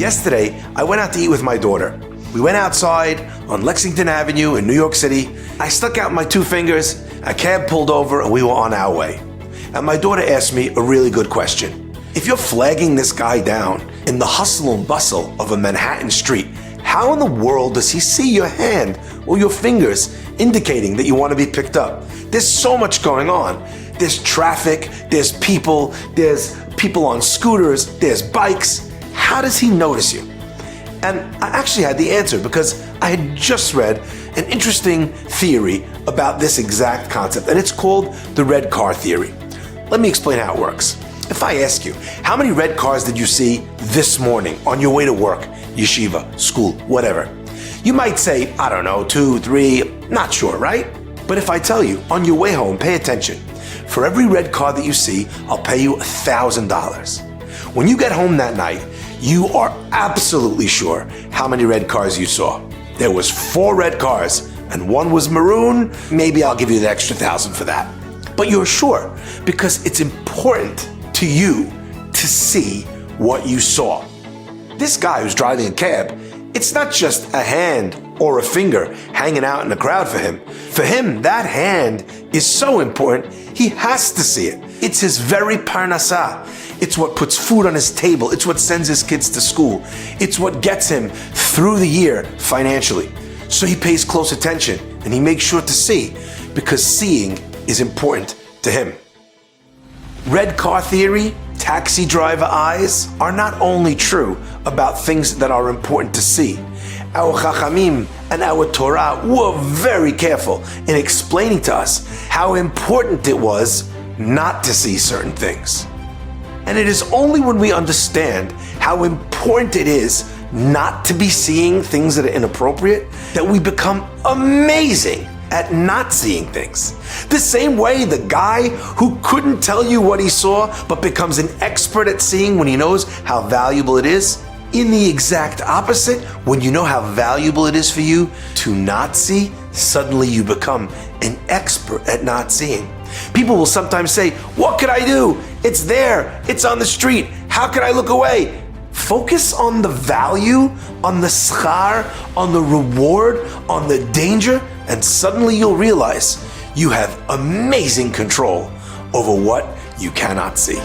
Yesterday, I went out to eat with my daughter. We went outside on Lexington Avenue in New York City. I stuck out my 2 fingers, a cab pulled over, and we were on our way. And my daughter asked me a really good question. If you're flagging this guy down in the hustle and bustle of a Manhattan street, how in the world does he see your hand or your fingers indicating that you want to be picked up? There's so much going on. There's traffic, there's people on scooters, there's bikes. How does he notice you? And I actually had the answer because I had just read an interesting theory about this exact concept, and it's called the red car theory. Let me explain how it works. If I ask you, how many red cars did you see this morning on your way to work, yeshiva, school, whatever? You might say, I don't know, 2, 3, not sure, right? But if I tell you, on your way home, pay attention. For every red car that you see, I'll pay you $1,000. When you get home that night, you are absolutely sure how many red cars you saw. There was 4 red cars and 1 was maroon. Maybe I'll give you the extra 1,000 for that. But you're sure because it's important to you to see what you saw. This guy who's driving a cab, it's not just a hand or a finger hanging out in the crowd for him. For him, that hand is so important, he has to see it. It's his very parnassah. It's what puts food on his table. It's what sends his kids to school. It's what gets him through the year financially. So he pays close attention and he makes sure to see because seeing is important to him. Red car theory, taxi driver eyes are not only true about things that are important to see. Our Chachamim and our Torah were very careful in explaining to us how important it was not to see certain things. And it is only when we understand how important it is not to be seeing things that are inappropriate that we become amazing at not seeing things. The same way the guy who couldn't tell you what he saw but becomes an expert at seeing when he knows how valuable it is. In the exact opposite, when you know how valuable it is for you to not see, suddenly you become an expert at not seeing. People will sometimes say, what could I do? It's there, it's on the street, how could I look away? Focus on the value, on the schar, on the reward, on the danger, and suddenly you'll realize you have amazing control over what you cannot see.